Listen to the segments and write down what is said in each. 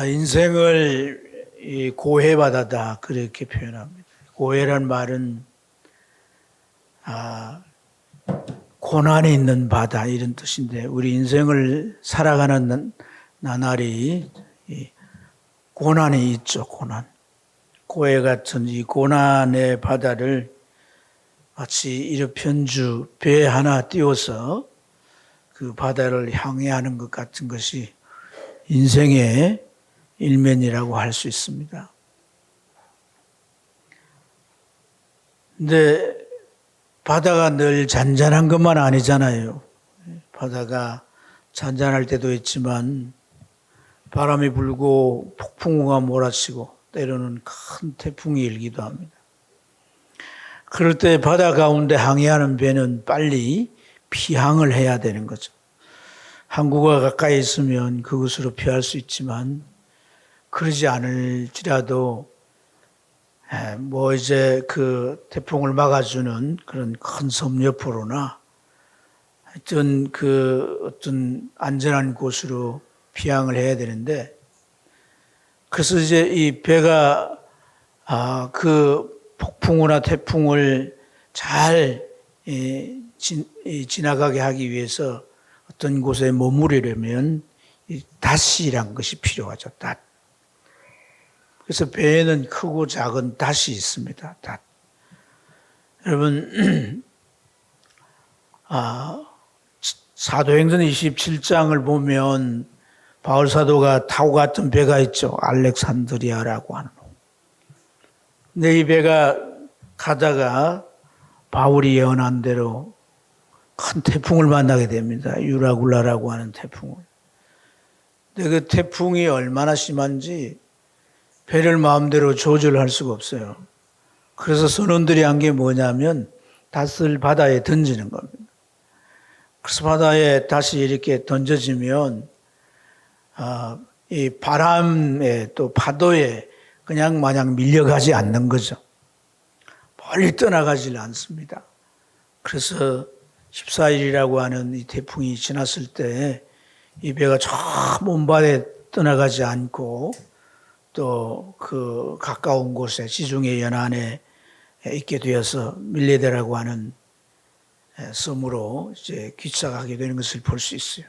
인생을 이 고해바다다 그렇게 표현합니다. 고해란 말은 고난이 있는 바다 이런 뜻인데 우리 인생을 살아가는 나날이 고난이 있죠. 고해 같은 이 고난의 바다를 마치 이르편주 배 하나 띄워서 그 바다를 항해하는 것 같은 것이 인생의 일면이라고 할 수 있습니다. 근데 바다가 늘 잔잔한 것만 아니잖아요. 바다가 잔잔할 때도 있지만 바람이 불고 폭풍우가 몰아치고 때로는 큰 태풍이 일기도 합니다. 그럴 때 바다 가운데 항해하는 배는 빨리 피항을 해야 되는 거죠. 항구가 가까이 있으면 그곳으로 피할 수 있지만 그러지 않을지라도 이제 그 태풍을 막아주는 그런 큰 섬 옆으로나 하여튼 어떤 안전한 곳으로 피항을 해야 되는데 그래서 이제 이 배가 그 폭풍우나 태풍을 잘 지나가게 하기 위해서 어떤 곳에 머무르려면 닷이란 것이 필요하죠. 닷. 그래서 배에는 크고 작은 닷이 있습니다. 닷. 여러분, 사도행전 27장을 보면 바울 사도가 타고 갔던 배가 있죠. 알렉산드리아라고 하는. 근데 이 배가 가다가 바울이 예언한 대로 큰 태풍을 만나게 됩니다. 유라굴라라고 하는 태풍을. 근데 그 태풍이 얼마나 심한지 배를 마음대로 조절할 수가 없어요. 그래서 선원들이 한 게 뭐냐면 닷을 바다에 던지는 겁니다. 그래서 바다에 다시 이렇게 던져지면 이 바람에 또 파도에 그냥 마냥 밀려가지 않는 거죠. 멀리 떠나가질 않습니다. 그래서 14일이라고 하는 이 태풍이 지났을 때 이 배가 저 먼 바다에 떠나가지 않고 또 그 가까운 곳에 지중해 연안에 있게 되어서 밀레데라고 하는 섬으로 이제 귀착하게 되는 것을 볼 수 있어요.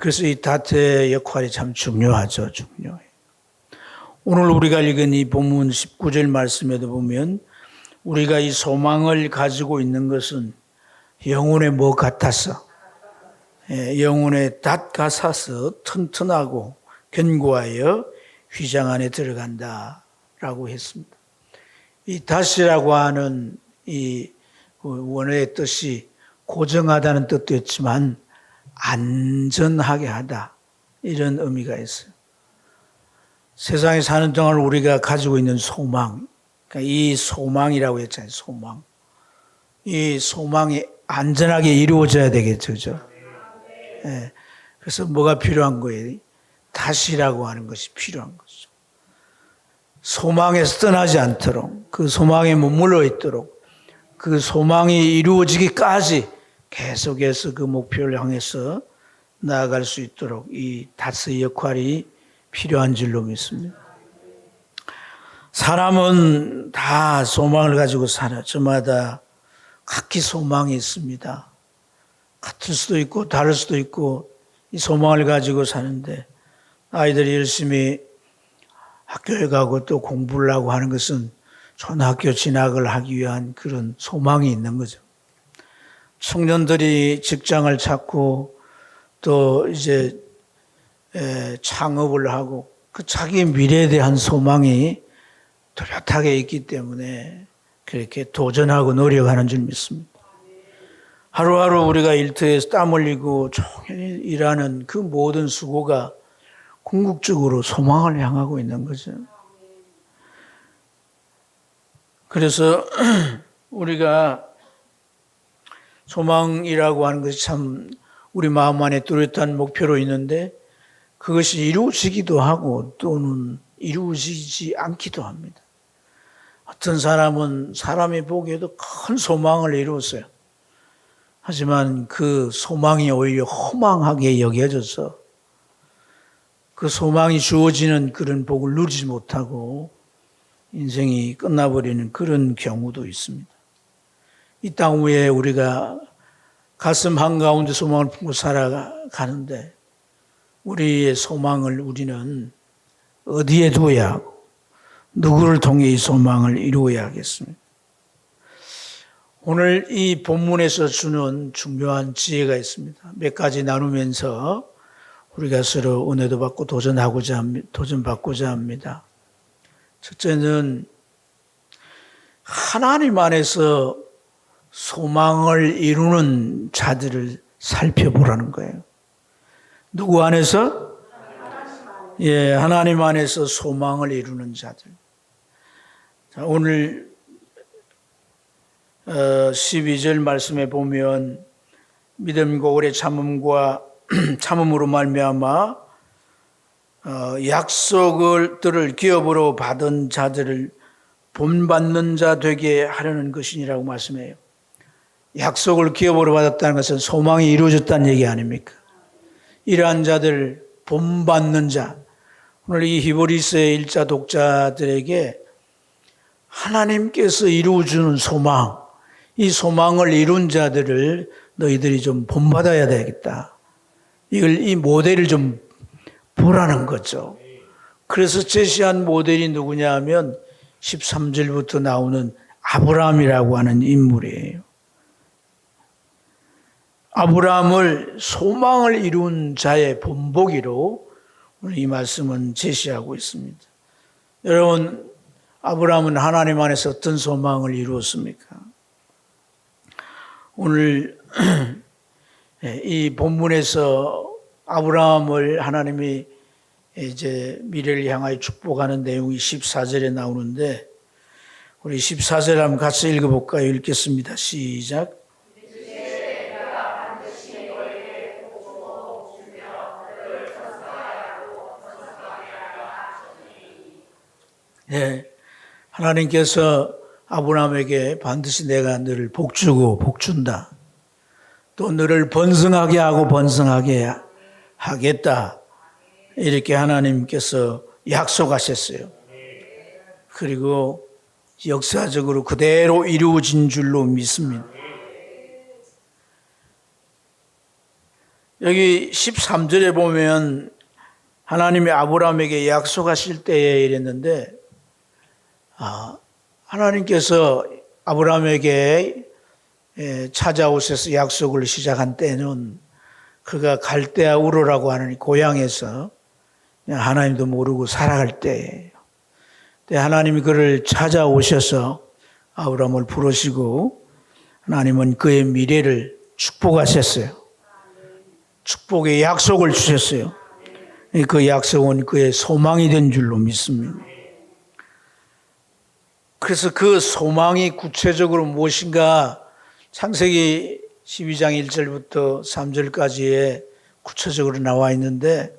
그래서 이 닷의 역할이 참 중요하죠. 중요해요. 오늘 우리가 읽은 이 본문 19절 말씀에도 보면 우리가 이 소망을 가지고 있는 것은 영혼의 뭐 같아서 영혼의 닷 같아서 튼튼하고 견고하여 휘장 안에 들어간다라고 했습니다. 이 닷이라고 하는 이 원어의 뜻이 고정하다는 뜻도 있지만 안전하게 하다 이런 의미가 있어요. 세상에 사는 동안 우리가 가지고 있는 소망, 그러니까 이 소망이라고 했잖아요. 소망. 이 소망이 안전하게 이루어져야 되겠죠. 그죠? 네. 그래서 뭐가 필요한 거예요? 닷이라고 하는 것이 필요한 거죠. 소망에서 떠나지 않도록 그 소망에 머물러 있도록 그 소망이 이루어지기까지 계속해서 그 목표를 향해서 나아갈 수 있도록 이 닷의 역할이 필요한 줄로 믿습니다. 사람은 다 소망을 가지고 살아요. 저마다 각기 소망이 있습니다. 같을 수도 있고 다를 수도 있고 이 소망을 가지고 사는데 아이들이 열심히 학교에 가고 또 공부를 하고 하는 것은 좋은 학교 진학을 하기 위한 그런 소망이 있는 거죠. 청년들이 직장을 찾고 또 이제 창업을 하고 그 자기 미래에 대한 소망이 뚜렷하게 있기 때문에 그렇게 도전하고 노력하는 줄 믿습니다. 하루하루 우리가 일터에서 땀 흘리고 종일 일하는 그 모든 수고가 궁극적으로 소망을 향하고 있는 거죠. 그래서 우리가 소망이라고 하는 것이 참 우리 마음 안에 뚜렷한 목표로 있는데 그것이 이루어지기도 하고 또는 이루어지지 않기도 합니다. 어떤 사람은 사람이 보기에도 큰 소망을 이루었어요. 하지만 그 소망이 오히려 허망하게 여겨져서 그 소망이 주어지는 그런 복을 누리지 못하고 인생이 끝나버리는 그런 경우도 있습니다. 이 땅 위에 우리가 가슴 한가운데 소망을 품고 살아가는데 우리의 소망을 우리는 어디에 두어야 하고 누구를 통해 이 소망을 이루어야 하겠습니까? 오늘 이 본문에서 주는 중요한 지혜가 있습니다. 몇 가지 나누면서 우리가 서로 은혜도 받고 도전받고자 합니다. 첫째는 하나님 안에서 소망을 이루는 자들을 살펴보라는 거예요. 누구 안에서? 예, 하나님 안에서 소망을 이루는 자들. 자, 오늘 12절 말씀에 보면 믿음과 오래 참음과 참음으로 말미암아 약속들을 기업으로 받은 자들을 본받는 자 되게 하려는 것이니라고 말씀해요. 약속을 기업으로 받았다는 것은 소망이 이루어졌다는 얘기 아닙니까? 이러한 자들 본받는 자. 오늘 이 히브리서의 1자 독자들에게 하나님께서 이루어주는 소망, 이 소망을 이룬 자들을 너희들이 좀 본받아야 되겠다. 이 모델을 좀 보라는 거죠. 그래서 제시한 모델이 누구냐 하면 13절부터 나오는 아브라함이라고 하는 인물이에요. 아브라함을 소망을 이룬 자의 본보기로 오늘 이 말씀은 제시하고 있습니다. 여러분, 아브라함은 하나님 안에서 어떤 소망을 이루었습니까? 오늘 이 본문에서 아브라함을 하나님이 이제 미래를 향하여 축복하는 내용이 14절에 나오는데 우리 14절 한번 같이 읽어볼까요? 읽겠습니다. 시작. 네, 하나님께서 아브라함에게 반드시 내가 너를 복주고 복준다. 또 너를 번성하게 하고 번성하게 하겠다. 이렇게 하나님께서 약속하셨어요. 그리고 역사적으로 그대로 이루어진 줄로 믿습니다. 여기 13절에 보면 하나님이 아브라함에게 약속하실 때에 이랬는데 하나님께서 아브라함에게 찾아오셔서 약속을 시작한 때는 그가 갈대아 우르라고 하는 고향에서 하나님도 모르고 살아갈 때예요. 하나님이 그를 찾아오셔서 아브라함을 부르시고 하나님은 그의 미래를 축복하셨어요. 축복의 약속을 주셨어요. 그 약속은 그의 소망이 된 줄로 믿습니다. 그래서 그 소망이 구체적으로 무엇인가 창세기 12장 1절부터 3절까지에 구체적으로 나와 있는데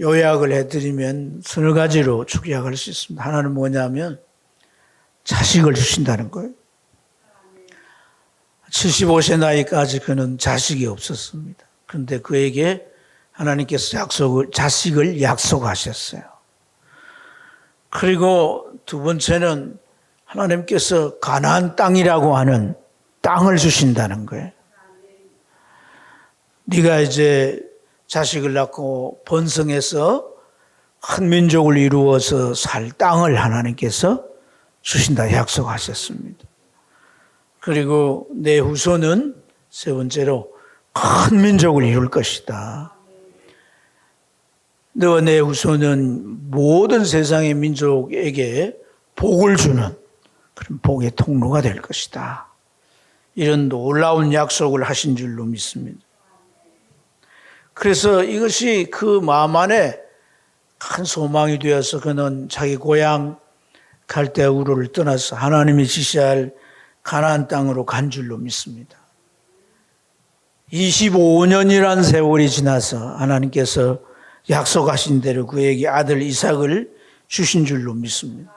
요약을 해드리면 서너 가지로 축약할 수 있습니다. 하나는 뭐냐면 자식을 주신다는 거예요. 75세 나이까지 그는 자식이 없었습니다. 그런데 그에게 하나님께서 자식을 약속하셨어요. 그리고 두 번째는 하나님께서 가나안 땅이라고 하는 땅을 주신다는 거예요. 네가 이제 자식을 낳고 번성해서 큰 민족을 이루어서 살 땅을 하나님께서 주신다 약속하셨습니다. 그리고 내 후손은 세 번째로 큰 민족을 이룰 것이다. 너와 내 후손은 모든 세상의 민족에게 복을 주는 그런 복의 통로가 될 것이다. 이런 놀라운 약속을 하신 줄로 믿습니다. 그래서 이것이 그 마음 안에 큰 소망이 되어서 그는 자기 고향 갈대아 우르를 떠나서 하나님이 지시할 가나안 땅으로 간 줄로 믿습니다. 25년이란 세월이 지나서 하나님께서 약속하신 대로 그에게 아들 이삭을 주신 줄로 믿습니다.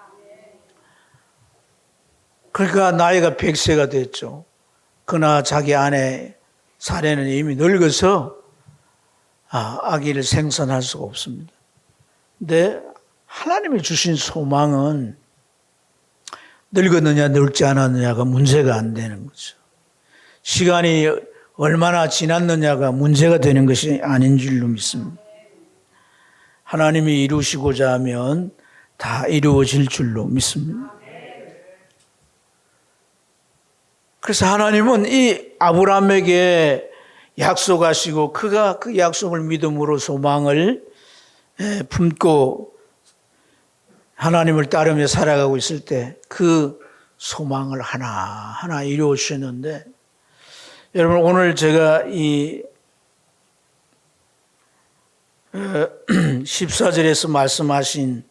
그러니까 나이가 100세가 됐죠. 그러나 자기 아내 사례는 이미 늙어서 아기를 생산할 수가 없습니다. 근데 하나님이 주신 소망은 늙었느냐 늙지 않았느냐가 문제가 안 되는 거죠. 시간이 얼마나 지났느냐가 문제가 되는 것이 아닌 줄로 믿습니다. 하나님이 이루시고자 하면 다 이루어질 줄로 믿습니다. 그래서 하나님은 이 아브라함에게 약속하시고 그가 그 약속을 믿음으로 소망을 품고 하나님을 따르며 살아가고 있을 때 그 소망을 하나하나 이루어 주셨는데, 여러분 오늘 제가 이 14절에서 말씀하신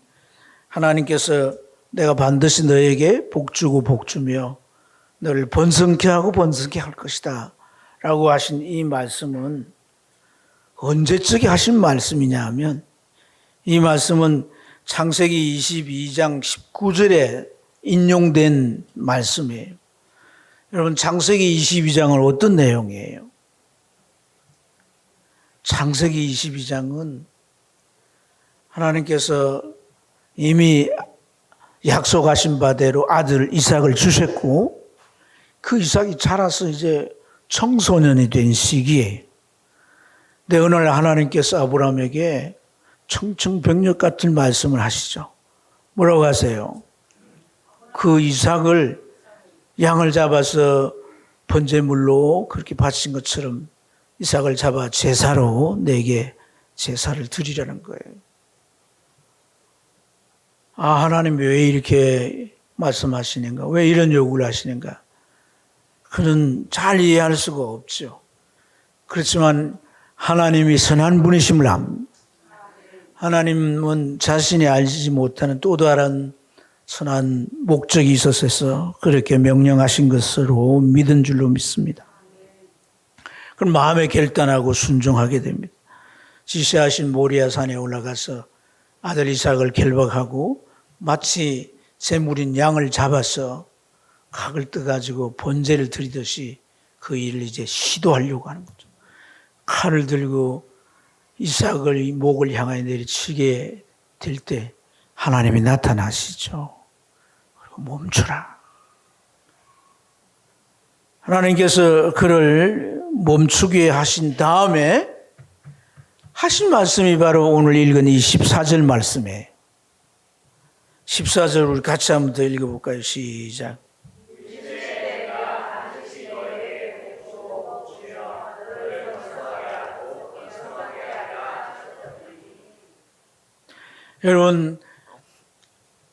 하나님께서 내가 반드시 너에게 복주고 복주며 너를 번성케 하고 번성케 할 것이다 라고 하신 이 말씀은 언제적에 하신 말씀이냐 하면, 이 말씀은 창세기 22장 19절에 인용된 말씀이에요. 여러분 창세기 22장은 어떤 내용이에요? 창세기 22장은 하나님께서 이미 약속하신 바대로 아들 이삭을 주셨고, 그 이삭이 자라서 이제 청소년이 된 시기에 내 어느 날 하나님께서 아브라함에게 청청병력 같은 말씀을 하시죠. 뭐라고 하세요? 그 이삭을 양을 잡아서 번제물로 그렇게 바친 것처럼 이삭을 잡아 제사로 내게 제사를 드리라는 거예요. 아, 하나님 왜 이렇게 말씀하시는가? 왜 이런 요구를 하시는가? 그는 잘 이해할 수가 없죠. 그렇지만 하나님이 선한 분이심을 압니다. 하나님은 자신이 알지 못하는 또 다른 선한 목적이 있어서 그렇게 명령하신 것으로 믿은 줄로 믿습니다. 그럼 마음에 결단하고 순종하게 됩니다. 지시하신 모리아 산에 올라가서 아들 이삭을 결박하고 마치 제물인 양을 잡아서 각을 떠가지고 번제를 드리듯이 그 일을 이제 시도하려고 하는 거죠. 칼을 들고 이삭을 목을 향하여 내리치게 될 때 하나님이 나타나시죠. 그리고 멈추라. 하나님께서 그를 멈추게 하신 다음에 하신 말씀이 바로 오늘 읽은 이 14절 말씀이에요. 14절 우리 같이 한번 더 읽어볼까요? 시작. 여러분,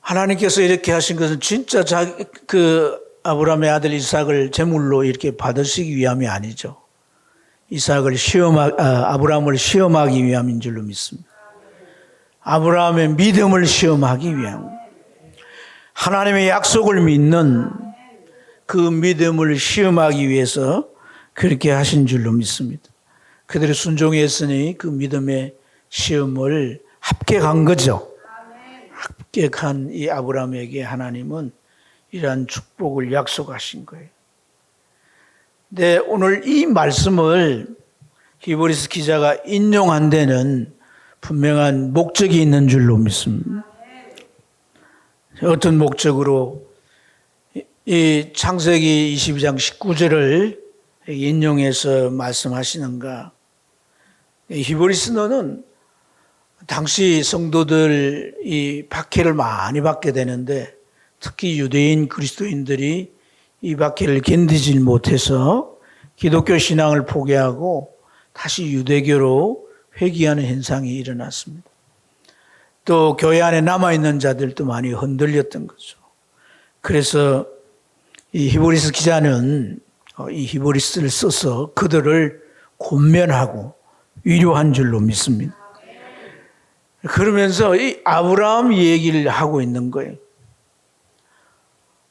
하나님께서 이렇게 하신 것은 진짜 그 아브라함의 아들 이삭을 제물로 이렇게 받으시기 위함이 아니죠. 아브라함을 시험하기 위함인 줄로 믿습니다. 아브라함의 믿음을 시험하기 위함. 하나님의 약속을 믿는 그 믿음을 시험하기 위해서 그렇게 하신 줄로 믿습니다. 그들이 순종했으니 그 믿음의 시험을 합격한 거죠. 합격한 이 아브라함에게 하나님은 이러한 축복을 약속하신 거예요. 네, 오늘 이 말씀을 히브리서 기자가 인용한 데는 분명한 목적이 있는 줄로 믿습니다. 어떤 목적으로 이 창세기 22장 19절을 인용해서 말씀하시는가? 히브리서는 당시 성도들이 박해를 많이 받게 되는데, 특히 유대인 그리스도인들이 이 박해를 견디질 못해서 기독교 신앙을 포기하고 다시 유대교로 회귀하는 현상이 일어났습니다. 또 교회 안에 남아있는 자들도 많이 흔들렸던 거죠. 그래서 이 히브리서 기자는 이 히브리서를 써서 그들을 권면하고 위로한 줄로 믿습니다. 그러면서 이 아브라함 얘기를 하고 있는 거예요.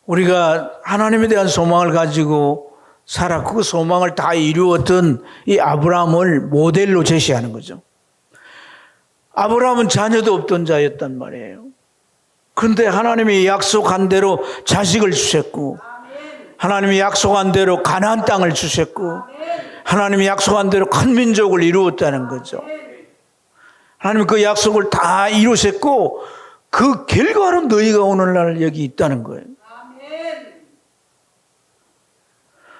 우리가 하나님에 대한 소망을 가지고 살았고 그 소망을 다 이루었던 이 아브라함을 모델로 제시하는 거죠. 아브라함은 자녀도 없던 자였단 말이에요. 그런데 하나님이 약속한 대로 자식을 주셨고, 하나님이 약속한 대로 가나안 땅을 주셨고, 하나님이 약속한 대로 큰 민족을 이루었다는 거죠. 하나님 그 약속을 다 이루셨고 그 결과로 너희가 오늘날 여기 있다는 거예요.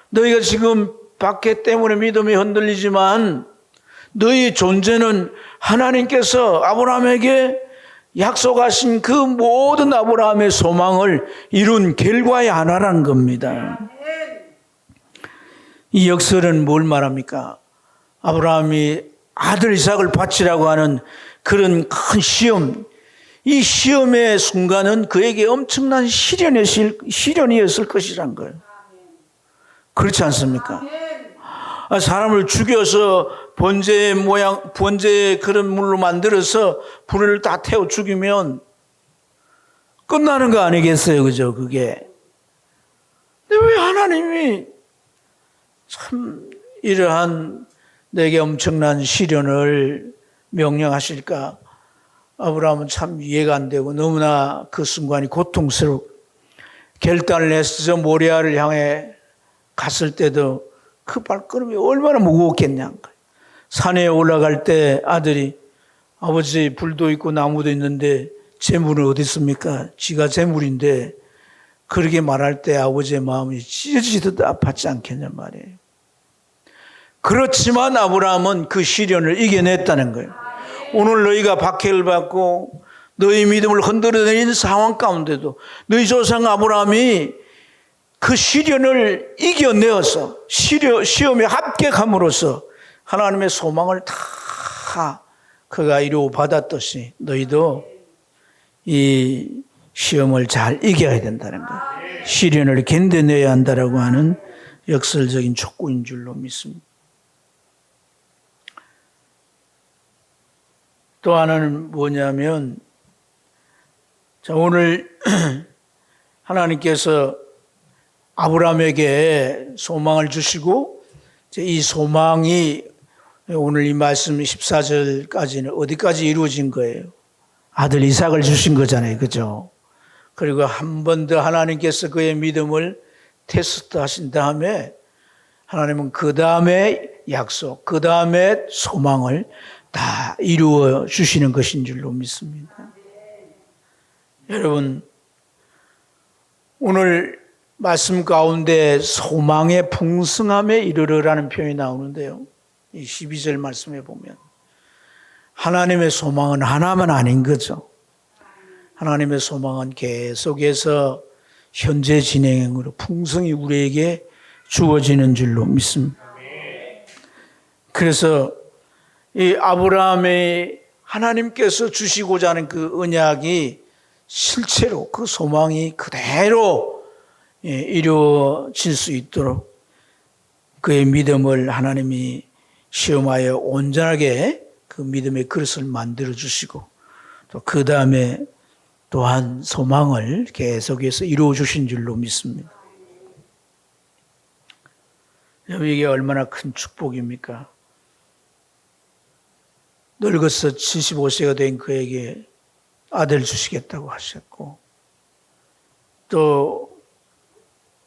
너희가 지금 박해 때문에 믿음이 흔들리지만 너희의 존재는 하나님께서 아브라함에게 약속하신 그 모든 아브라함의 소망을 이룬 결과의 하나라는 겁니다. 이 역설은 뭘 말합니까? 아브라함이 아들 이삭을 바치라고 하는 그런 큰 시험, 이 시험의 순간은 그에게 엄청난 시련이었을 것이란 거예요. 그렇지 않습니까? 사람을 죽여서 번제의 그런 물로 만들어서 불을 다 태워 죽이면 끝나는 거 아니겠어요? 그죠? 그게. 근데 왜 하나님이 참 이러한 내게 엄청난 시련을 명령하실까? 아브라함은 참 이해가 안 되고 너무나 그 순간이 고통스럽고 결단을 해서 모리아를 향해 갔을 때도 그 발걸음이 얼마나 무거웠겠냐. 산에 올라갈 때 아들이 아버지 불도 있고 나무도 있는데 재물은 어디 있습니까? 지가 재물인데 그렇게 말할 때 아버지의 마음이 찢어지듯 아팠지 않겠냐 말이에요. 그렇지만 아브라함은 그 시련을 이겨냈다는 거예요. 오늘 너희가 박해를 받고 너희 믿음을 흔들어내는 상황 가운데도 너희 조상 아브라함이 그 시련을 이겨내어서 시험에 합격함으로써 하나님의 소망을 다 그가 이루어 받았듯이 너희도 이 시험을 잘 이겨야 된다는 것, 시련을 견뎌내야 한다라고 하는 역설적인 촉구인 줄로 믿습니다. 또 하나는 뭐냐면, 자, 오늘 하나님께서 아브라함에게 소망을 주시고 이 소망이 오늘 이 말씀 14절까지는 어디까지 이루어진 거예요? 아들 이삭을 주신 거잖아요. 그죠? 그리고 한 번 더 하나님께서 그의 믿음을 테스트 하신 다음에 하나님은 그 다음에 약속, 그 다음에 소망을 다 이루어 주시는 것인 줄로 믿습니다. 여러분, 오늘 말씀 가운데 소망의 풍성함에 이르르라는 표현이 나오는데요. 이 12절 말씀에 보면 하나님의 소망은 하나만 아닌 거죠. 하나님의 소망은 계속해서 현재 진행으로 풍성히 우리에게 주어지는 줄로 믿습니다. 그래서 이 아브라함의 하나님께서 주시고자 하는 그 언약이 실체로 그 소망이 그대로 이루어질 수 있도록 그의 믿음을 하나님이 시험하여 온전하게 그 믿음의 그릇을 만들어 주시고 또 그 다음에 또한 소망을 계속해서 이루어 주신 줄로 믿습니다. 이게 얼마나 큰 축복입니까? 늙어서 75세가 된 그에게 아들 주시겠다고 하셨고 또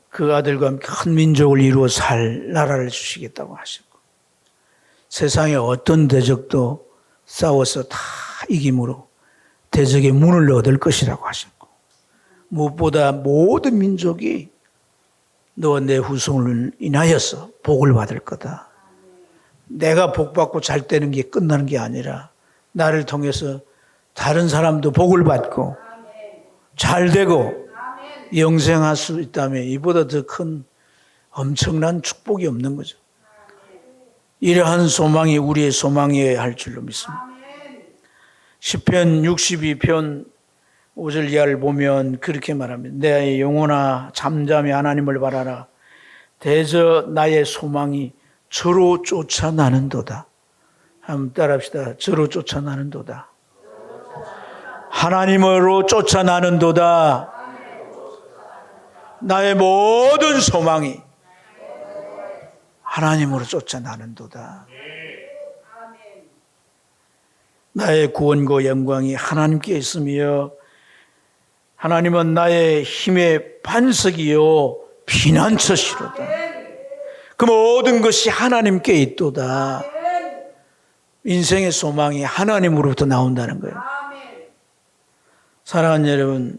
그 아들과 큰 민족을 이루어 살 나라를 주시겠다고 하셨고 세상의 어떤 대적도 싸워서 다 이김으로 대적의 문을 얻을 것이라고 하셨고 무엇보다 모든 민족이 너와 내 후손을 인하여서 복을 받을 거다. 내가 복받고 잘 되는 게 끝나는 게 아니라 나를 통해서 다른 사람도 복을 받고 잘 되고 영생할 수 있다면 이보다 더 큰 엄청난 축복이 없는 거죠. 이러한 소망이 우리의 소망이어야 할 줄로 믿습니다. 시편 62편 5절 이하를 보면 그렇게 말합니다. 내 영혼아 잠잠히 하나님을 바라라. 대저 나의 소망이 저로 쫓아나는도다. 한번 따라합시다. 저로 쫓아나는도다. 하나님으로 쫓아나는도다. 나의 모든 소망이 하나님으로 쫓아나는도다. 나의 구원과 영광이 하나님께 있으며 하나님은 나의 힘의 반석이요 피난처시로다. 그 모든 것이 하나님께 있도다. 인생의 소망이 하나님으로부터 나온다는 거예요. 사랑하는 여러분,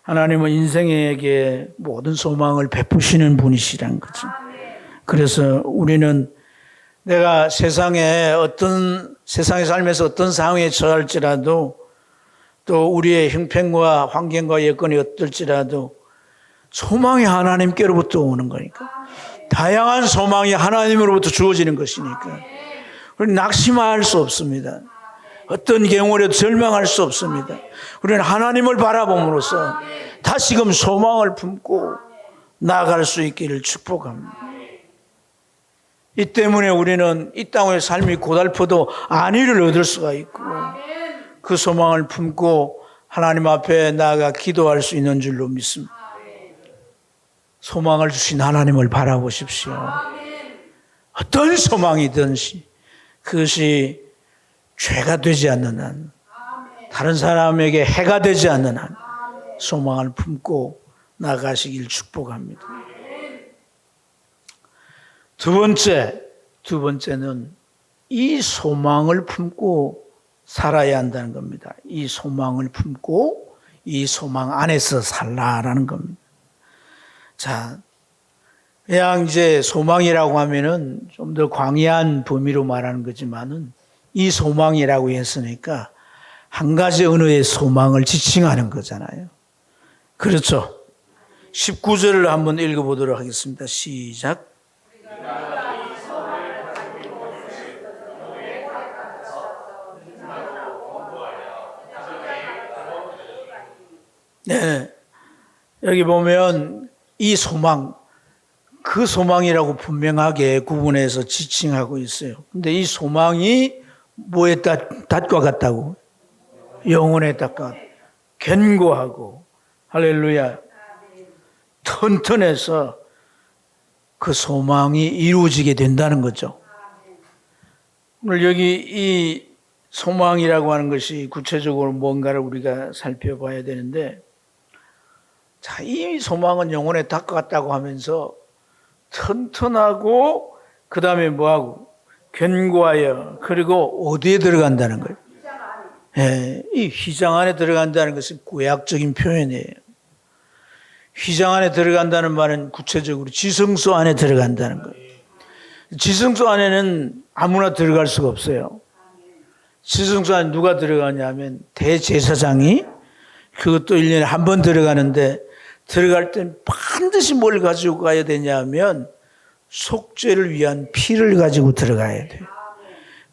하나님은 인생에게 모든 소망을 베푸시는 분이시라는 거죠. 그래서 우리는 내가 세상에 살면서 어떤 상황에 처할지라도 또 우리의 형편과 환경과 여건이 어떨지라도 소망이 하나님께로부터 오는 거니까. 다양한 소망이 하나님으로부터 주어지는 것이니까. 우리는 낙심할 수 없습니다. 어떤 경우라도 절망할 수 없습니다. 우리는 하나님을 바라봄으로써 다시금 소망을 품고 나아갈 수 있기를 축복합니다. 이 때문에 우리는 이 땅의 삶이 고달퍼도 안위를 얻을 수가 있고 그 소망을 품고 하나님 앞에 나아가 기도할 수 있는 줄로 믿습니다. 소망을 주신 하나님을 바라보십시오. 어떤 소망이든지 그것이 죄가 되지 않는 한, 다른 사람에게 해가 되지 않는 한 소망을 품고 나가시길 축복합니다. 두 번째는 이 소망을 품고 살아야 한다는 겁니다. 이 소망을 품고 이 소망 안에서 살라라는 겁니다. 자, 그냥 이제 소망이라고 하면은 좀 더 광의한 범위로 말하는 거지만은 이 소망이라고 했으니까 한 가지 언어의 소망을 지칭하는 거잖아요. 그렇죠? 19절을 한번 읽어보도록 하겠습니다. 시작. 네, 여기 보면 이 소망, 그 소망이라고 분명하게 구분해서 지칭하고 있어요. 근데 이 소망이 뭐에 닷과 같다고? 영혼의 닷과 견고하고 할렐루야 튼튼해서 그 소망이 이루어지게 된다는 거죠. 오늘 여기 이 소망이라고 하는 것이 구체적으로 뭔가를 우리가 살펴봐야 되는데, 자, 이 소망은 영혼의 닷과 같다고 하면서 튼튼하고 그 다음에 뭐하고 견고하여 그리고 어디에 들어간다는 거예요? 예, 이 휘장 안에 들어간다는 것은 구약적인 표현이에요. 휘장 안에 들어간다는 말은 구체적으로 지성소 안에 들어간다는 거예요. 지성소 안에는 아무나 들어갈 수가 없어요. 지성소 안에 누가 들어가냐면 대제사장이, 그것도 1년에 한 번 들어가는데 들어갈 땐 반드시 뭘 가지고 가야 되냐면 속죄를 위한 피를 가지고 들어가야 돼요.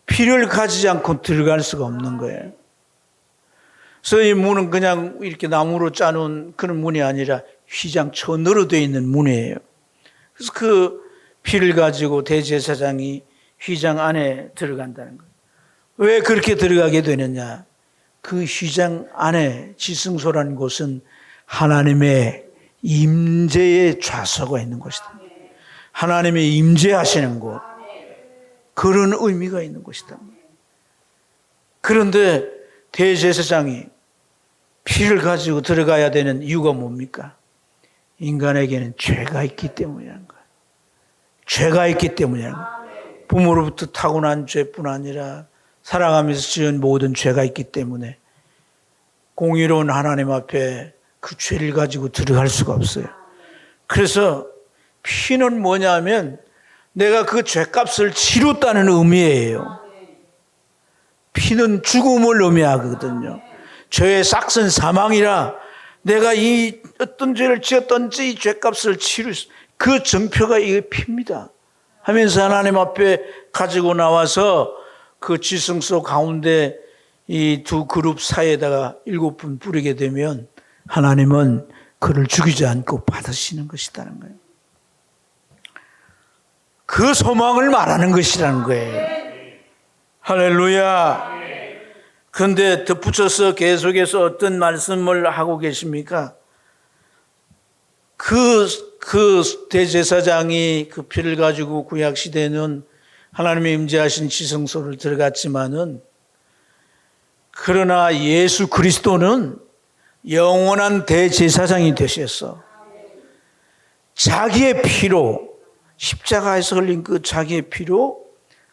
피를 가지지 않고 들어갈 수가 없는 거예요. 그래서 이 문은 그냥 이렇게 나무로 짜놓은 그런 문이 아니라 휘장 천으로 되어 있는 문이에요. 그래서 그 피를 가지고 대제사장이 휘장 안에 들어간다는 거예요. 왜 그렇게 들어가게 되느냐? 그 휘장 안에 지성소라는 곳은 하나님의 임재의 좌소가 있는 곳이다. 하나님의 임재하시는 곳, 그런 의미가 있는 곳이다. 그런데 대제사장이 피를 가지고 들어가야 되는 이유가 뭡니까? 인간에게는 죄가 있기 때문이라는 거예요. 죄가 있기 때문이라는 거예요. 부모로부터 타고난 죄뿐 아니라 살아가면서 지은 모든 죄가 있기 때문에 공의로운 하나님 앞에 그 죄를 가지고 들어갈 수가 없어요. 그래서 피는 뭐냐면 내가 그 죄값을 치렀다는 의미예요. 피는 죽음을 의미하거든요. 죄의 삭은 사망이라 내가 이 어떤 죄를 지었던지 이 죄값을 치를 그 증표가 이게 피입니다 하면서 하나님 앞에 가지고 나와서 그 지성소 가운데 이 두 그룹 사이에다가 7분 뿌리게 되면 하나님은 그를 죽이지 않고 받으시는 것이라는 거예요. 그 소망을 말하는 것이라는 거예요. 할렐루야. 그런데 덧붙여서 계속해서 어떤 말씀을 하고 계십니까? 그 대제사장이 그 피를 가지고 구약시대는 하나님의 임재하신 지성소를 들어갔지만은, 그러나 예수 그리스도는 영원한 대제사장이 되셨어. 자기의 피로, 십자가에서 흘린 그 자기의 피로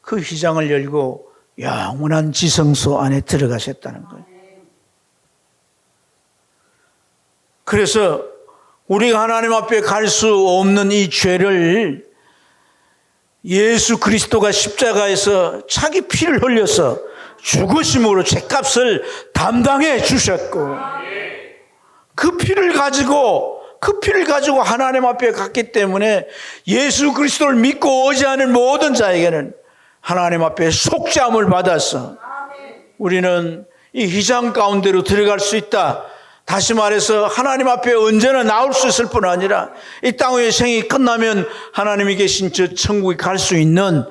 그 휘장을 열고 영원한 지성소 안에 들어가셨다는 거예요. 그래서 우리가 하나님 앞에 갈 수 없는 이 죄를 예수 그리스도가 십자가에서 자기 피를 흘려서 죽으심으로 죄값을 담당해 주셨고, 그 피를 가지고 하나님 앞에 갔기 때문에 예수 그리스도를 믿고 의지하는 모든 자에게는 하나님 앞에 속죄함을 받아서 우리는 이 휘장 가운데로 들어갈 수 있다. 다시 말해서 하나님 앞에 언제나 나올 수 있을 뿐 아니라 이 땅의 생이 끝나면 하나님이 계신 저 천국에 갈 수 있는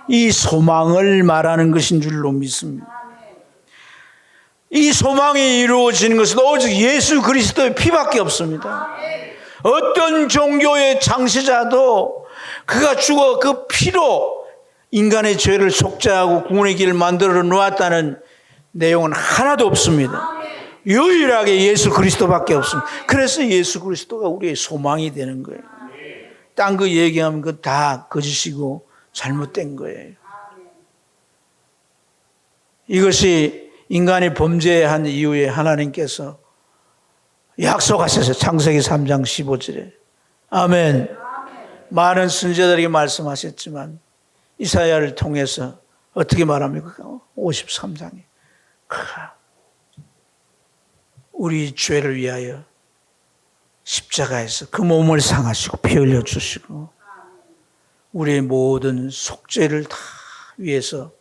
이 소망을 말하는 것인 줄로 믿습니다. 이 소망이 이루어지는 것은 오직 예수 그리스도의 피밖에 없습니다. 어떤 종교의 창시자도 그가 죽어 그 피로 인간의 죄를 속죄하고 구원의 길을 만들어 놓았다는 내용은 하나도 없습니다. 유일하게 예수 그리스도밖에 없습니다. 그래서 예수 그리스도가 우리의 소망이 되는 거예요. 딴 거 얘기하면 그 다 거짓이고 잘못된 거예요. 이것이 인간이 범죄한 이후에 하나님께서 약속하셨어요. 창세기 3장 15절에. 아멘. 많은 선지자들에게 말씀하셨지만 이사야를 통해서 어떻게 말합니까? 53장에. 우리 죄를 위하여 십자가에서 그 몸을 상하시고 피 흘려 주시고 우리의 모든 속죄를 다 위해서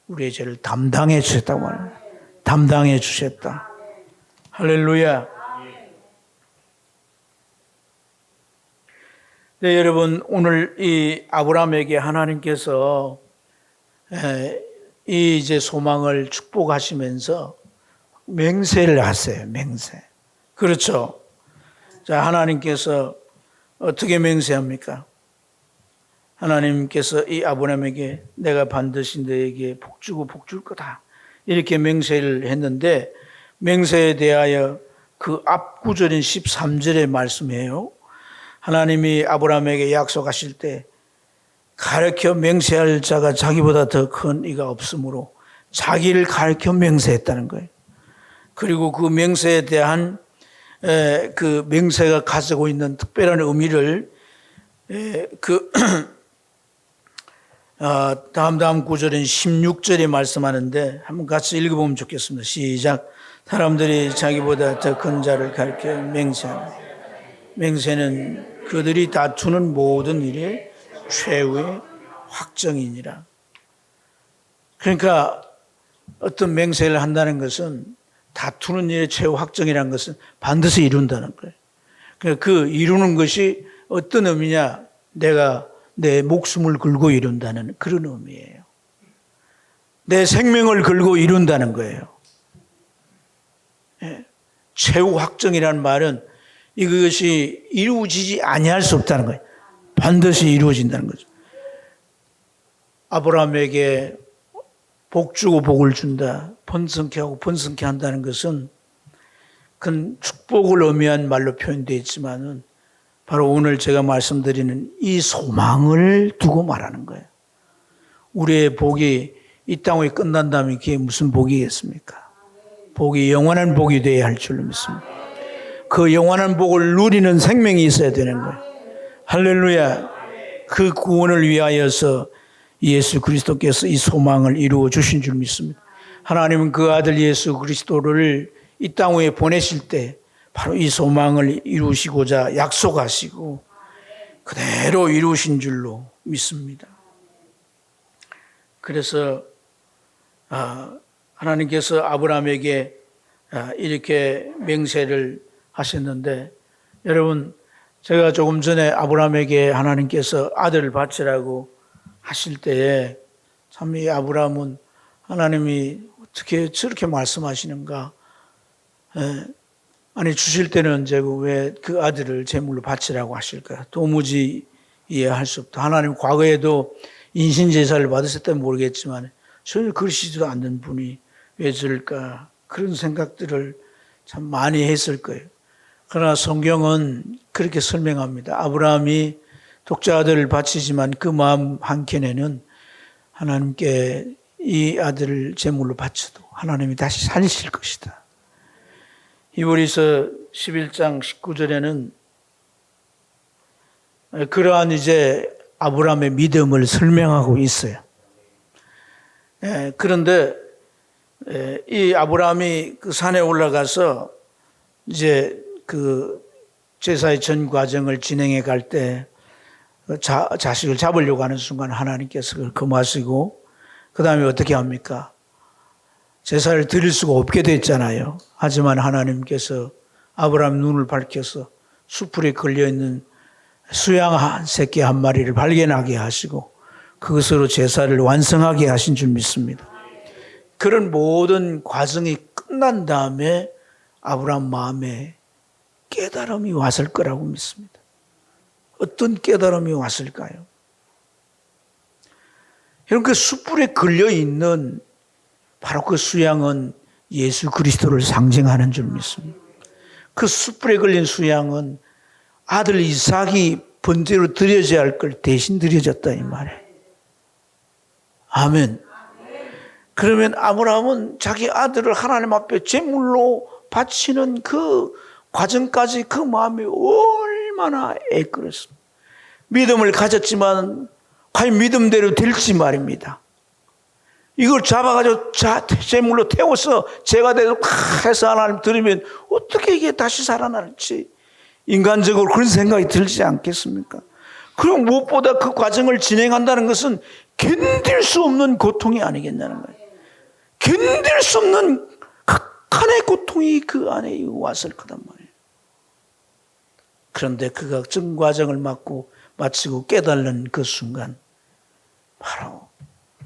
우리의 죄를 담당해 주셨다고 말합니다. 담당해 주셨다. 할렐루야. 네, 여러분, 오늘 이 아브라함에게 하나님께서 이 이제 소망을 축복하시면서 맹세를 하세요. 맹세. 그렇죠. 자, 하나님께서 어떻게 맹세합니까? 하나님께서 이 아브라함에게 내가 반드시 너에게 복주고 복줄 거다. 이렇게 맹세를 했는데 맹세에 대하여 그 앞 구절인 13절의 말씀이에요. 하나님이 아브라함에게 약속하실 때 가르쳐 맹세할 자가 자기보다 더 큰 이가 없으므로 자기를 가르쳐 맹세했다는 거예요. 그리고 그 맹세에 대한 그 맹세가 가지고 있는 특별한 의미를 다음 구절인 16절에 말씀하는데 한번 같이 읽어보면 좋겠습니다. 시작. 사람들이 자기보다 더 큰 자를 가르쳐 맹세하는. 맹세는 그들이 다투는 모든 일의 최후의 확정이니라. 그러니까 어떤 맹세를 한다는 것은 다투는 일의 최후 확정이라는 것은 반드시 이룬다는 거예요. 그러니까 그 이루는 것이 어떤 의미냐? 내가 내 목숨을 걸고 이룬다는 그런 의미예요. 내 생명을 걸고 이룬다는 거예요. 예. 최후 확정이라는 말은 이것이 이루어지지 아니할 수 없다는 거예요. 반드시 이루어진다는 거죠. 아브라함에게 복 주고 복을 준다. 번성케 하고 번성케 한다는 것은 큰 축복을 의미한 말로 표현되어 있지만은 바로 오늘 제가 말씀드리는 이 소망을 두고 말하는 거예요. 우리의 복이 이 땅에 끝난다면 그게 무슨 복이겠습니까? 복이 영원한 복이 되어야 할 줄로 믿습니다. 그 영원한 복을 누리는 생명이 있어야 되는 거예요. 할렐루야. 그 구원을 위하여서 예수 그리스도께서 이 소망을 이루어 주신 줄 믿습니다. 하나님은 그 아들 예수 그리스도를 이 땅 위에 보내실 때 바로 이 소망을 이루시고자 약속하시고 그대로 이루신 줄로 믿습니다. 그래서 하나님께서 아브라함에게 이렇게 맹세를 하셨는데 여러분 제가 조금 전에 아브라함에게 하나님께서 아들을 바치라고 하실 때에 참 이 아브라함은 하나님이 어떻게 저렇게 말씀하시는가. 아니 주실 때는 언제고 왜 그 아들을 제물로 바치라고 하실까. 도무지 이해할 수 없다. 하나님 과거에도 인신제사를 받으셨다면 모르겠지만 전혀 그러시지도 않는 분이 왜 저럴까. 그런 생각들을 참 많이 했을 거예요. 그러나 성경은 그렇게 설명합니다. 아브라함이 독자 아들을 바치지만 그 마음 한켠에는 하나님께 이 아들을 제물로 바쳐도 하나님이 다시 살리실 것이다. 히브리서 11장 19절에는 그러한 이제 아브라함의 믿음을 설명하고 있어요. 그런데 이 아브라함이 그 산에 올라가서 이제 그 제사의 전 과정을 진행해 갈 때 자식을 잡으려고 하는 순간 하나님께서 그걸 금하시고 그 다음에 어떻게 합니까? 제사를 드릴 수가 없게 됐잖아요. 하지만 하나님께서 아브라함 눈을 밝혀서 수풀에 걸려있는 수양 한 새끼 한 마리를 발견하게 하시고 그것으로 제사를 완성하게 하신 줄 믿습니다. 그런 모든 과정이 끝난 다음에 아브라함 마음에 깨달음이 왔을 거라고 믿습니다. 어떤 깨달음이 왔을까요? 여러분, 그 숯불에 걸려있는 바로 그 수양은 예수 그리스도를 상징하는 줄 믿습니다. 그 숯불에 걸린 수양은 아들 이삭이 번제로 드려져야 할 걸 대신 드려졌다 이 말이에요. 아멘. 그러면 아브라함은 자기 아들을 하나님 앞에 제물로 바치는 그 과정까지 그 마음이 얼마나 애끓었습니다. 믿음을 가졌지만 과연 믿음대로 될지 말입니다. 이걸 잡아가지고 제물로 태워서 제가 돼서 해서 하나님 들으면 어떻게 이게 다시 살아날지 인간적으로 그런 생각이 들지 않겠습니까? 그리고 무엇보다 그 과정을 진행한다는 것은 견딜 수 없는 고통이 아니겠냐는 거예요. 견딜 수 없는 극한의 고통이 그 안에 왔을 거단 말이에요. 그런데 그가 전 과정을 마치고 깨달는 그 순간 바로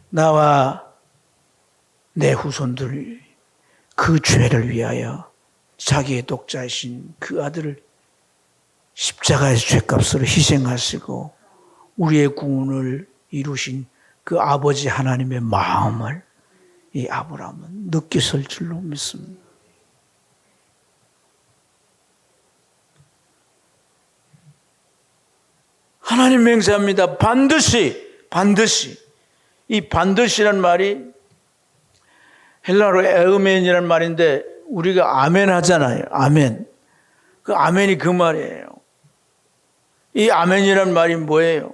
나와 내 후손들 그 죄를 위하여 자기의 독자이신 그 아들을 십자가에서 죄값으로 희생하시고 우리의 구원을 이루신 그 아버지 하나님의 마음을 이 아브라함은 느꼈을 줄로 믿습니다. 하나님 맹세합니다. 반드시 이 반드시란 말이 헬라어로 에으멘이란 말인데 우리가 아멘 하잖아요. 아멘. 그 아멘이 그 말이에요. 이 아멘이란 말이 뭐예요?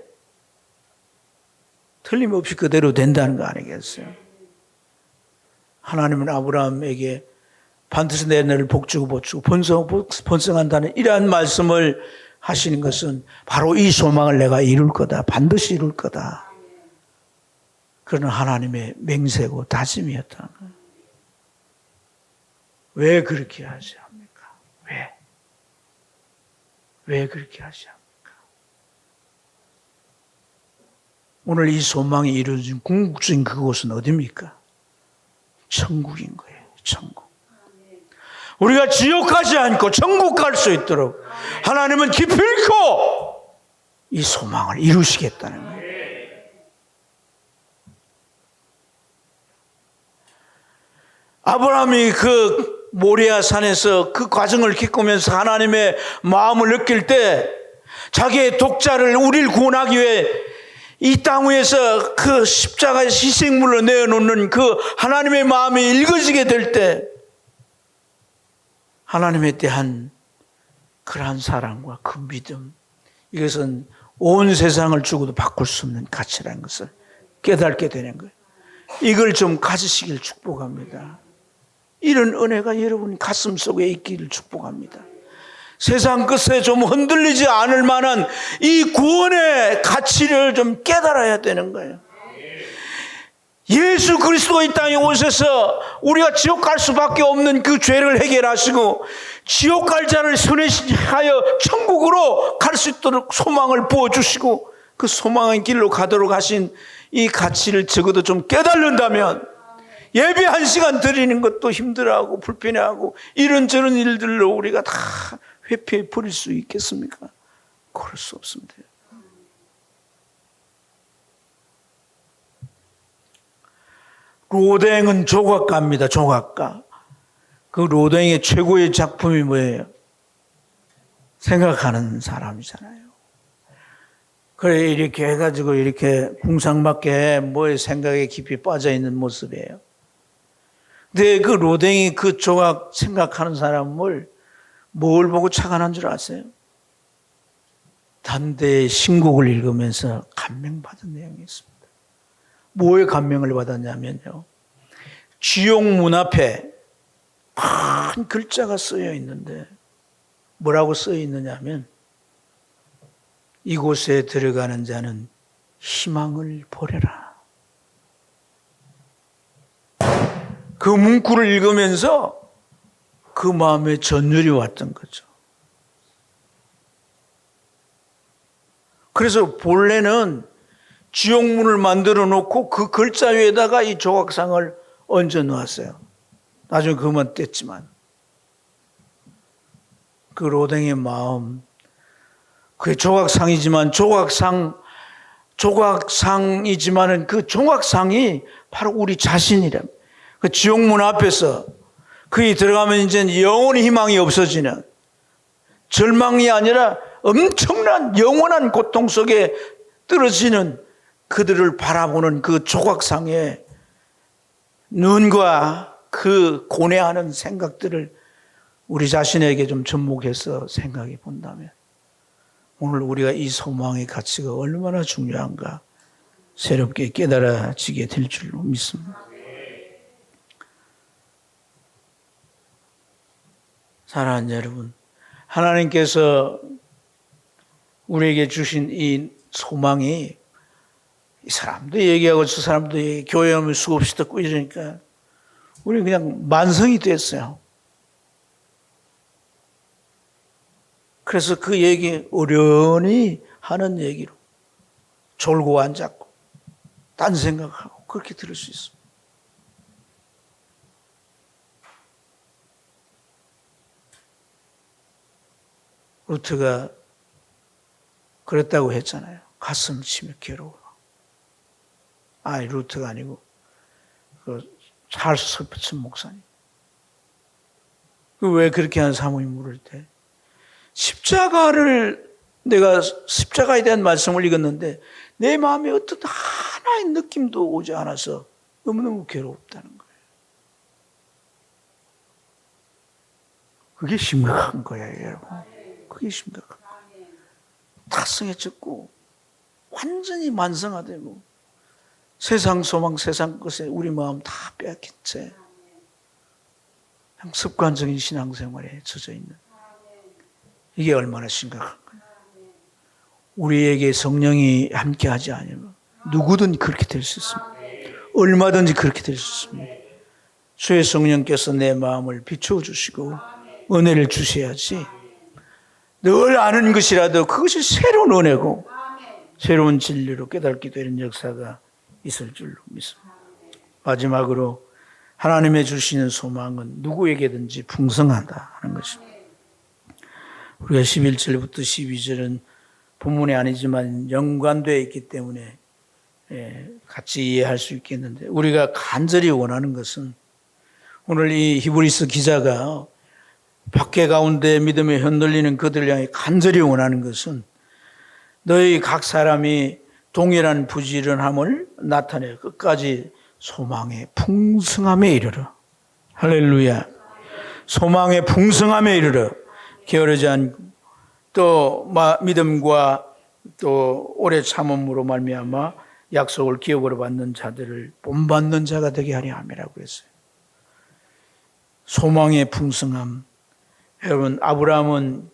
틀림없이 그대로 된다는 거 아니겠어요? 하나님은 아브라함에게 반드시 내 너를 복주고 번성한다는 이러한 말씀을 하시는 것은 바로 이 소망을 내가 이룰 거다. 반드시 이룰 거다. 그런 하나님의 맹세고 다짐이었다는 거예요. 왜 그렇게 하지 합니까? 왜 그렇게 하지 합니까? 오늘 이 소망이 이루어진 궁극적인 그곳은 어디입니까? 천국인 거예요. 천국. 우리가 지옥 가지 않고 천국 갈 수 있도록 하나님은 기필코 이 소망을 이루시겠다는 거예요. 아브라함이 그 모리아 산에서 그 과정을 겪으면서 하나님의 마음을 느낄 때 자기의 독자를 우리를 구원하기 위해 이 땅 위에서 그 십자가의 희생물로 내어놓는 그 하나님의 마음이 읽어지게 될 때 하나님에 대한 그러한 사랑과 그 믿음, 이것은 온 세상을 주고도 바꿀 수 없는 가치라는 것을 깨닫게 되는 거예요. 이걸 좀 가지시길 축복합니다. 이런 은혜가 여러분 가슴 속에 있기를 축복합니다. 세상 끝에 좀 흔들리지 않을 만한 이 구원의 가치를 좀 깨달아야 되는 거예요. 예수 그리스도가 이 땅에 오셔서 우리가 지옥 갈 수밖에 없는 그 죄를 해결하시고 지옥 갈 자를 선회하여 천국으로 갈 수 있도록 소망을 부어주시고 그 소망의 길로 가도록 하신 이 가치를 적어도 좀 깨달는다면 예배 1시간 드리는 것도 힘들어하고 불편해하고 이런저런 일들로 우리가 다 회피해 버릴 수 있겠습니까? 그럴 수 없습니다. 로댕은 조각가입니다. 조각가. 그 로댕의 최고의 작품이 뭐예요? 생각하는 사람이잖아요. 그래 이렇게 해가지고 이렇게 궁상맞게 뭐의 생각에 깊이 빠져 있는 모습이에요. 근데 그 로댕이 그 조각 생각하는 사람을 뭘 보고 착안한 줄 아세요? 단대의 신곡을 읽으면서 감명받은 내용이 있습니다. 뭐에 감명을 받았냐면요. 지옥 문 앞에 큰 글자가 쓰여 있는데 뭐라고 쓰여 있느냐 하면 이곳에 들어가는 자는 희망을 버려라. 그 문구를 읽으면서 그 마음에 전율이 왔던 거죠. 그래서 본래는 지옥문을 만들어 놓고 그 글자 위에다가 이 조각상을 얹어 놓았어요. 나중에 그만 뗐지만. 그 로댕의 마음, 그게 조각상이지만 조각상이지만은 그 조각상이 바로 우리 자신이랍니다. 그 지옥문 앞에서 그에 들어가면 이제 영원히 희망이 없어지는, 절망이 아니라 엄청난 영원한 고통 속에 떨어지는 그들을 바라보는 그 조각상의 눈과 그 고뇌하는 생각들을 우리 자신에게 좀 접목해서 생각해 본다면 오늘 우리가 이 소망의 가치가 얼마나 중요한가 새롭게 깨달아지게 될 줄로 믿습니다. 사랑하는 여러분, 하나님께서 우리에게 주신 이 소망이 이 사람도 얘기하고 저 사람도 얘기하고 교회 오면 수없이 듣고 이러니까 우리 그냥 만성이 됐어요. 그래서 그 얘기 어련히 하는 얘기로 졸고 앉았고 딴 생각하고 그렇게 들을 수 있습니다. 루트가 그랬다고 했잖아요. 가슴 치며 괴로워. 아니 루트가 아니고 그 찰스 스피츠 목사님. 왜 그렇게 하는 사모님 물을 때 내가 십자가에 대한 말씀을 읽었는데 내 마음에 어떤 하나의 느낌도 오지 않아서 너무너무 괴롭다는 거예요. 그게 심각한 거예요, 여러분. 그게 심각한 거예요. 탁성해졌고 완전히 만성화되고 세상 소망, 세상 것에 우리 마음 다 빼앗긴 채 습관적인 신앙생활에 젖어 있는, 이게 얼마나 심각한 거예요. 우리에게 성령이 함께하지 않으면 누구든 그렇게 될 수 있습니다. 얼마든지 그렇게 될 수 있습니다. 주의 성령께서 내 마음을 비춰주시고 은혜를 주셔야지, 늘 아는 것이라도 그것이 새로운 은혜고 새로운 진리로 깨닫게 되는 역사가 있을 줄로 믿습니다. 마지막으로 하나님의 주시는 소망은 누구에게든지 풍성하다 하는 것입니다. 우리가 11절부터 12절은 본문이 아니지만 연관되어 있기 때문에 같이 이해할 수 있겠는데, 우리가 간절히 원하는 것은 오늘 이 히브리서 기자가 박해 가운데 믿음에 흔들리는 그들을 향해 간절히 원하는 것은 너희 각 사람이 동일한 부지런함을 나타내 끝까지 소망의 풍성함에 이르러. 할렐루야. 소망의 풍성함에 이르러 게으르지 않고 또 믿음과 또 오래 참음으로 말미암아 약속을 기업으로 받는 자들을 본받는 자가 되게 하려 함이라고 했어요. 소망의 풍성함. 여러분, 아브라함은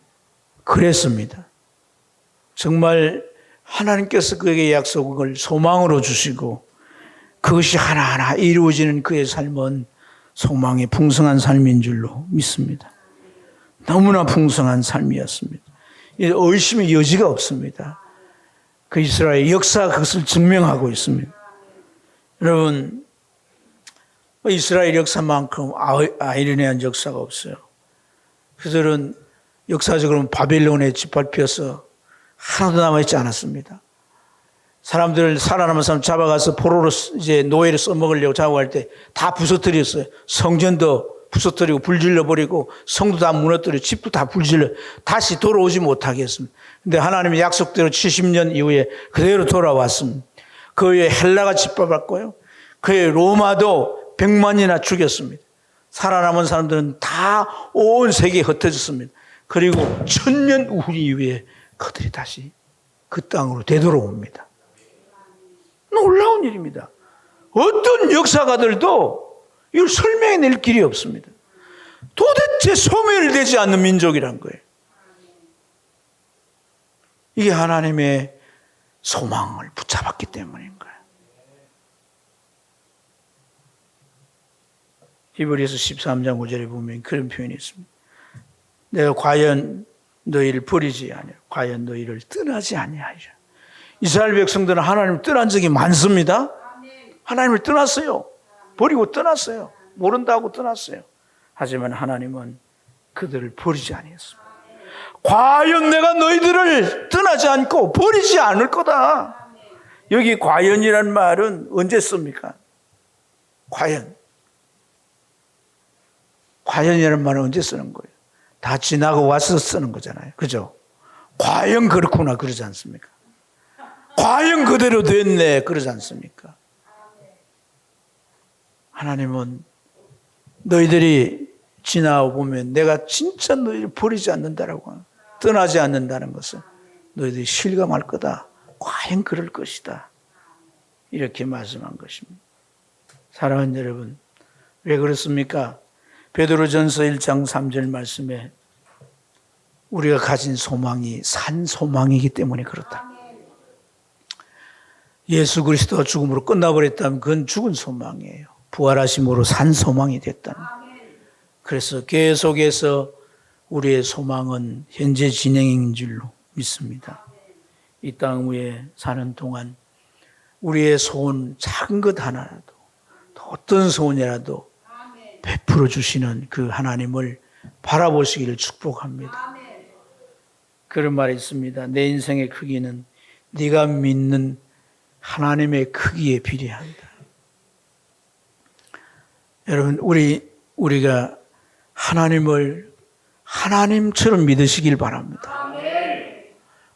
그랬습니다. 정말 하나님께서 그에게 약속을 소망으로 주시고 그것이 하나하나 이루어지는 그의 삶은 소망의 풍성한 삶인 줄로 믿습니다. 너무나 풍성한 삶이었습니다. 의심의 여지가 없습니다. 그 이스라엘 역사가 그것을 증명하고 있습니다. 여러분, 이스라엘 역사만큼 아이러니한 역사가 없어요. 그들은 역사적으로 바벨론에 짓밟혀서 하나도 남아있지 않았습니다. 사람들을 살아남은 사람 잡아가서 포로로 이제 노예를 써먹으려고 잡아갈 때 다 부서뜨렸어요. 성전도 부서뜨리고 불질러버리고 성도 다 무너뜨리고 집도 다 불질러 다시 돌아오지 못하게 했습니다. 근데 하나님의 약속대로 70년 이후에 그대로 돌아왔습니다. 그 후에 헬라가 짓밟았고요. 그 후에 로마도 100만이나 죽였습니다. 살아남은 사람들은 다 온 세계에 흩어졌습니다. 그리고 1000년 이후에 그들이 다시 그 땅으로 되돌아옵니다. 놀라운 일입니다. 어떤 역사가들도 이걸 설명해낼 길이 없습니다. 도대체 소멸되지 않는 민족이란 거예요. 이게 하나님의 소망을 붙잡았기 때문인 거예요. 히브리서 13장 5절에 보면 그런 표현이 있습니다. 내가 과연 너희를 버리지 아니하여 과연 너희를 떠나지 아니하여. 이스라엘 백성들은 하나님을 떠난 적이 많습니다. 하나님을 떠났어요. 버리고 떠났어요. 모른다고 떠났어요. 하지만 하나님은 그들을 버리지 아니했습니다. 과연 내가 너희들을 떠나지 않고 버리지 않을 거다. 여기 과연이라는 말은 언제 씁니까? 과연이라는 말은 언제 쓰는 거예요? 다 지나고 와서 쓰는 거잖아요. 그죠? 과연 그렇구나 그러지 않습니까? 과연 그대로 됐네 그러지 않습니까? 하나님은 너희들이 지나고 보면 내가 진짜 너희를 버리지 않는다라고, 떠나지 않는다는 것은 너희들이 실감할 거다. 과연 그럴 것이다. 이렇게 말씀한 것입니다. 사랑하는 여러분, 왜 그렇습니까? 베드로전서 1장 3절 말씀에 우리가 가진 소망이 산 소망이기 때문에 그렇다. 예수 그리스도가 죽음으로 끝나버렸다면 그건 죽은 소망이에요. 부활하심으로 산 소망이 됐다는. 그래서 계속해서 우리의 소망은 현재 진행인 줄로 믿습니다. 이 땅 위에 사는 동안 우리의 소원 작은 것 하나라도 또 어떤 소원이라도 베풀어 주시는 그 하나님을 바라보시기를 축복합니다. 그런 말이 있습니다. 내 인생의 크기는 네가 믿는 하나님의 크기에 비례한다. 여러분, 우리가 하나님을 하나님처럼 믿으시길 바랍니다.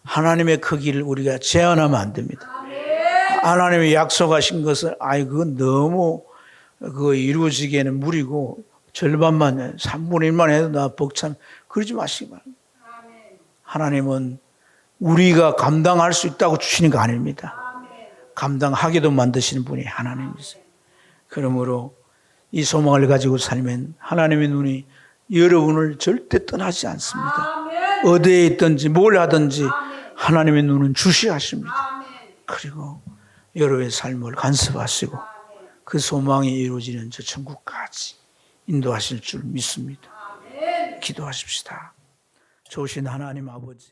하나님의 크기를 우리가 제한하면 안 됩니다. 하나님이 약속하신 것을 그건 너무 이루어지기에는 무리고 절반만 3분의 1만 해도 나 벅참 그러지 마시기 바랍니다. 하나님은 우리가 감당할 수 있다고 주시는 거 아닙니다. 감당하게도 만드시는 분이 하나님이세요. 그러므로 이 소망을 가지고 살면 하나님의 눈이 여러분을 절대 떠나지 않습니다. 어디에 있든지 뭘 하든지 하나님의 눈은 주시하십니다. 그리고 여러분의 삶을 간섭하시고 그 소망이 이루어지는 저 천국까지 인도하실 줄 믿습니다. 기도하십시다. 좋으신 하나님 아버지.